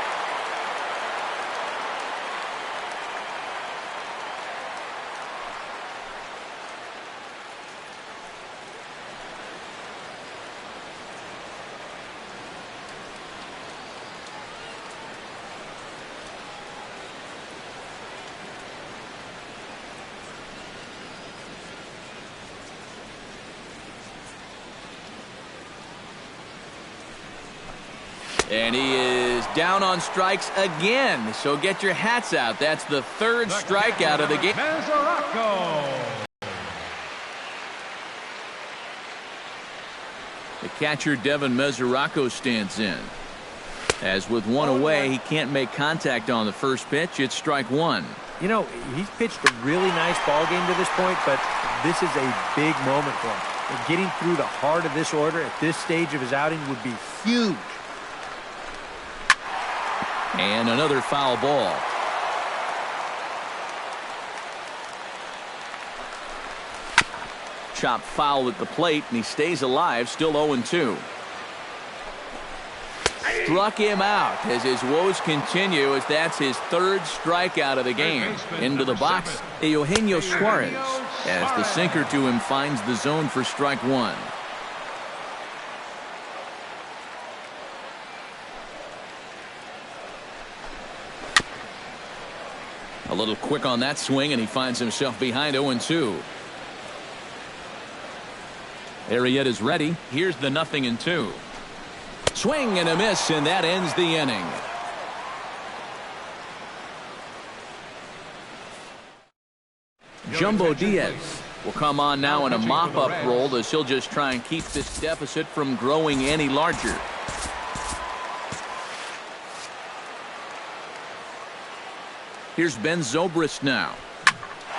And he is down on strikes again. So get your hats out. That's the third strikeout of the game. Mesoraco. The catcher, Devin Mesoraco, stands in. As with one away, he can't make contact on the first pitch. It's strike one. You know, he's pitched a really nice ball game to this point, but this is a big moment for him. And getting through the heart of this order at this stage of his outing would be huge. And another foul ball. Chopped foul at the plate, and he stays alive, still 0-2. Struck him out as his woes continue, as that's his third strikeout of the game. Into the box, Eugenio Suarez, as the sinker to him finds the zone for strike one. A little quick on that swing, and he finds himself behind 0-2. Arrieta's ready. Here's the 0-2. Swing and a miss, and that ends the inning. Jumbo Diaz will come on now in a mop-up role, as he'll just try and keep this deficit from growing any larger. Here's Ben Zobrist now.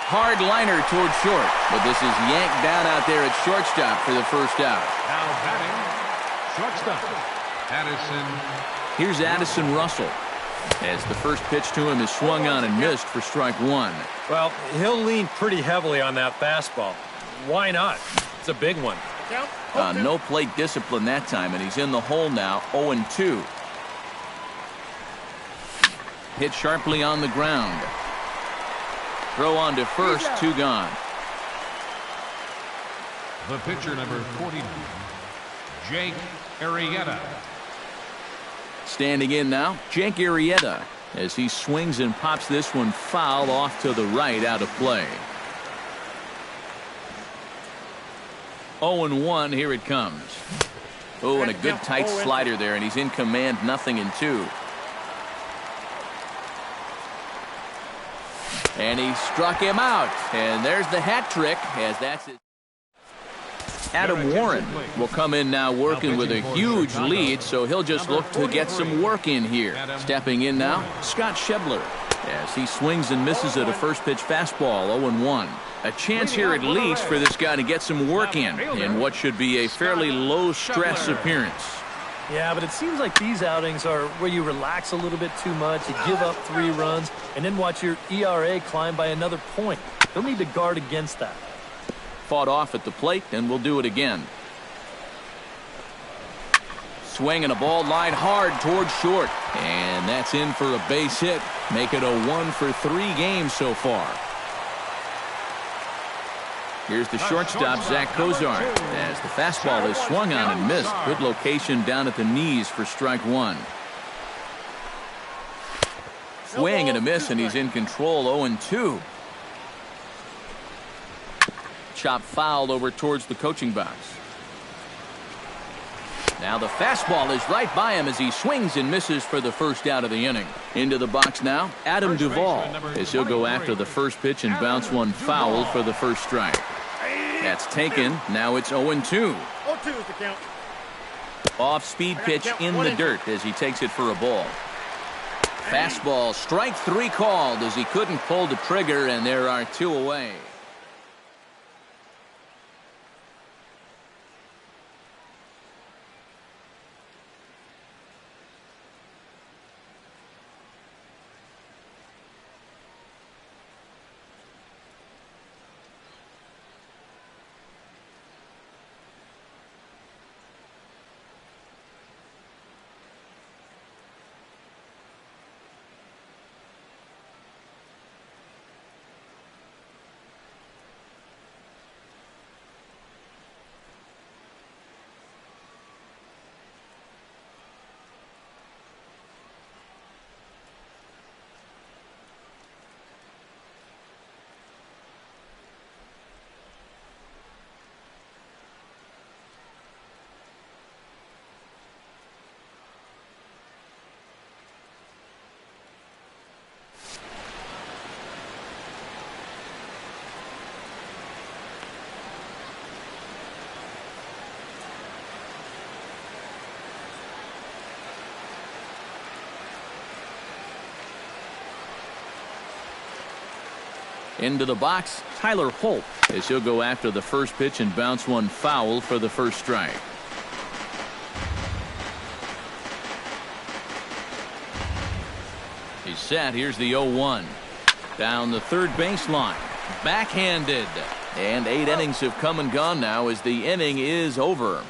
Hard liner toward short, but this is yanked down out there at shortstop for the first out. Now batting, shortstop, Addison. Here's Addison Russell, as the first pitch to him is swung on and missed for strike one. Well, he'll lean pretty heavily on that fastball. Why not? It's a big one. No plate discipline that time, and he's in the hole now, 0-2. Hit sharply on the ground. Throw on to first, 2 gone. The pitcher, number 49, Jake Arrieta. Standing in now, Jake Arrieta, as he swings and pops this one foul off to the right, out of play. 0-1, here it comes. Oh, and a good tight slider there, and he's in command, 0-2. And he struck him out, and there's the hat trick, as that's it. Adam Warren will come in now working with a huge lead, so he'll just look to get some work in here. Stepping in now, Scott Schebler, as he swings and misses at a first pitch fastball, 0-1. A chance here at least for this guy to get some work in what should be a fairly low-stress appearance. Yeah, but it seems like these outings are where you relax a little bit too much, you give up 3 runs, and then watch your ERA climb by another point. They'll need to guard against that. Fought off at the plate, and we'll do it again. Swing and a ball line hard toward short, and that's in for a base hit. Make it a 1 for 3 games so far. Here's the shortstop, Zach Cozart, as the fastball is swung on and missed. Good location down at the knees for strike one. Swing and a miss, and he's in control. 0-2. Chop fouled over towards the coaching box. Now the fastball is right by him as he swings and misses for the first out of the inning. Into the box now, Adam Duvall, as he'll go after the first pitch and bounce one foul for the first strike. That's taken. Now it's 0-2. 0-2 is the count. Off-speed pitch in the dirt as he takes it for a ball. Fastball, strike 3 called as he couldn't pull the trigger, and there are 2 away. Into the box, Tyler Holt, as he'll go after the first pitch and bounce one foul for the first strike. He's set. Here's the 0-1. Down the third baseline. Backhanded. And 8 innings have come and gone now as the inning is over.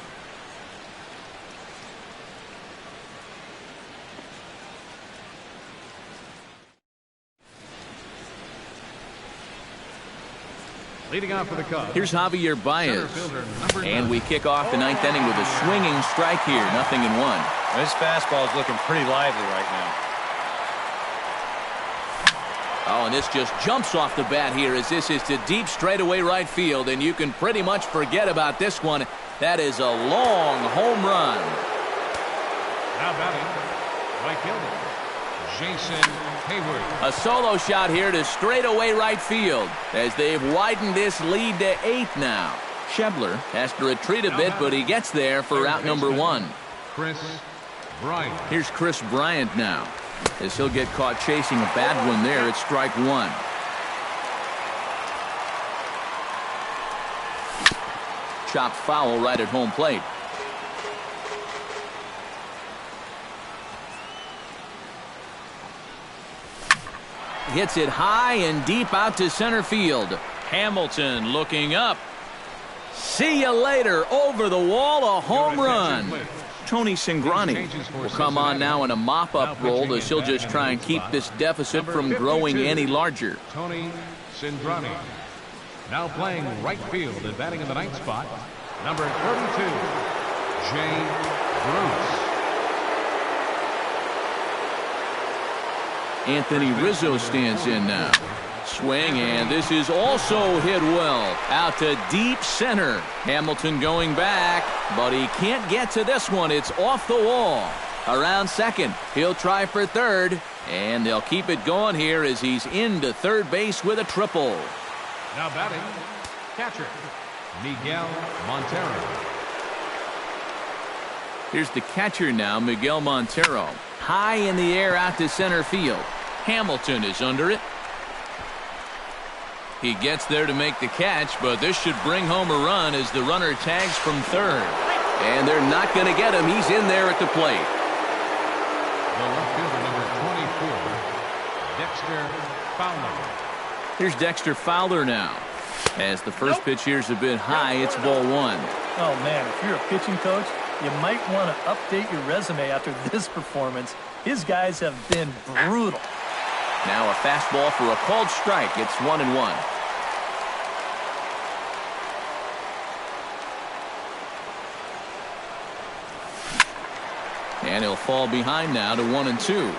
Leading off for the Cubs. Here's Javier Baez. And we kick off the 9th inning with a swinging strike here. 0-1. This fastball is looking pretty lively right now. Oh, and this just jumps off the bat here as this is to deep straightaway right field, and you can pretty much forget about this one. That is a long home run. Now batting, right fielder, Jason Hayward. A solo shot here to straightaway right field as they've widened this lead to 8 now. Schebler has to retreat a bit, but he gets there for out number 1. Chris Bryant. Here's Chris Bryant now, as he'll get caught chasing a bad one there at strike 1. Chopped foul right at home plate. Hits it high and deep out to center field. Hamilton looking up. See you later. Over the wall, a home run. Tony Cingrani will come on now in a mop-up role as he'll just try and keep this deficit from growing any larger. Tony Cingrani. Now playing right field and batting in the 9th spot, number 32, Jay Bruce. Anthony Rizzo stands in now. Swing, and this is also hit well. Out to deep center. Hamilton going back, but he can't get to this one. It's off the wall. Around second. He'll try for third, and they'll keep it going here as he's into third base with a triple. Now batting, catcher, Miguel Montero. Here's the catcher now, Miguel Montero. High in the air out to center field. Hamilton is under it. He gets there to make the catch, but this should bring home a run as the runner tags from third. And they're not going to get him. He's in there at the plate. The left fielder, number 24, Dexter Fowler. Here's Dexter Fowler now. As the first pitch here's a bit high, it's ball 1. Oh, man, if you're a pitching coach, you might want to update your resume after this performance. His guys have been brutal. Now a fastball for a called strike. It's 1-1. And he'll fall behind now to 1-2.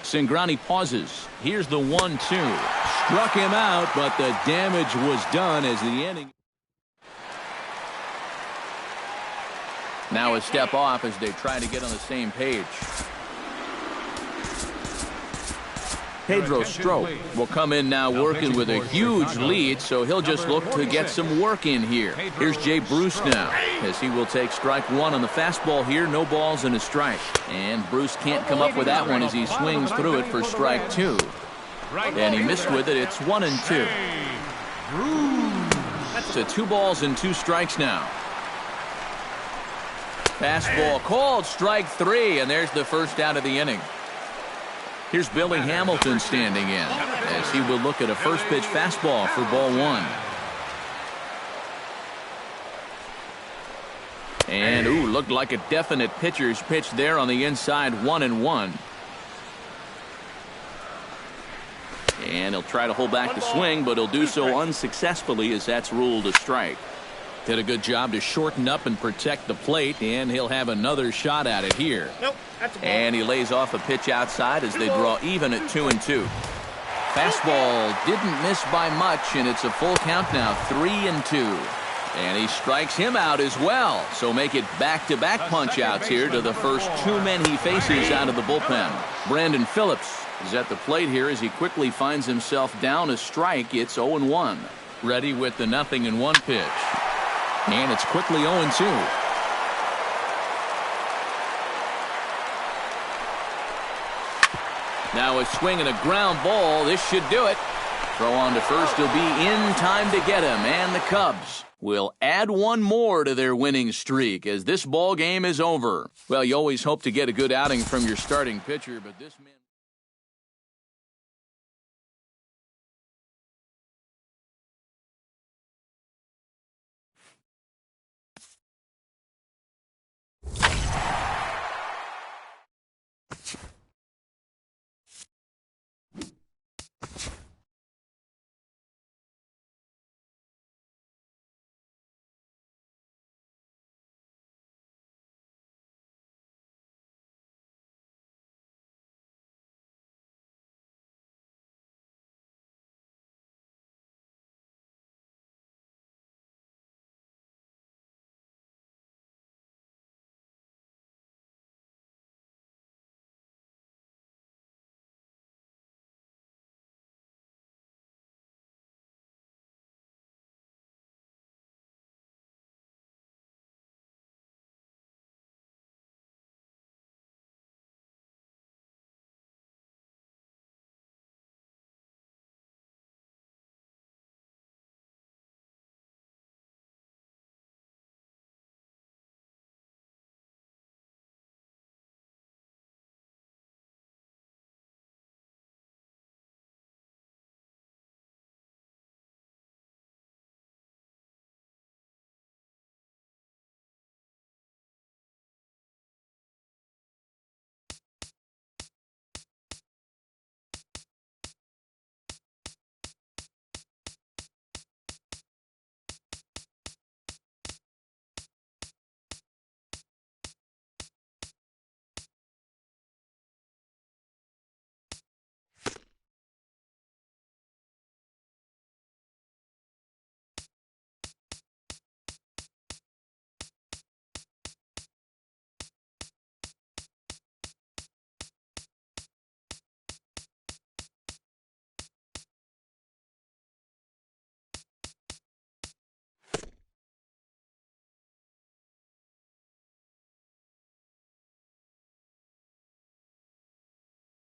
Cingrani pauses. Here's the 1-2. Struck him out, but the damage was done as the inning. Now a step off as they try to get on the same page. Pedro Strop will come in now working with a huge lead, so he'll just look to get some work in here. Here's Jay Bruce now, as he will take strike one on the fastball here. No balls and a strike. And Bruce can't come up with that one as he swings through it for strike two. And he missed with it. It's 1-2. So 2 balls and 2 strikes now. Fastball called, strike 3, and there's the first out of the inning. Here's Billy Hamilton standing in as he will look at a first pitch fastball for ball 1. And, looked like a definite pitcher's pitch there on the inside, 1-1. And he'll try to hold back the swing, but he'll do so unsuccessfully as that's ruled a strike. Did a good job to shorten up and protect the plate, and he'll have another shot at it here. And he lays off a pitch outside as they draw even at 2-2. Fastball didn't miss by much, and it's a full count now, 3-2. And he strikes him out as well. So make it back-to-back punch-outs here to the first 2 men he faces out of the bullpen. Brandon Phillips is at the plate here as he quickly finds himself down a strike. It's 0-1. Ready with the 0-1 pitch. And it's quickly 0-2. Now a swing and a ground ball. This should do it. Throw on to first. He'll be in time to get him. And the Cubs will add 1 more to their winning streak as this ball game is over. Well, you always hope to get a good outing from your starting pitcher, but this man...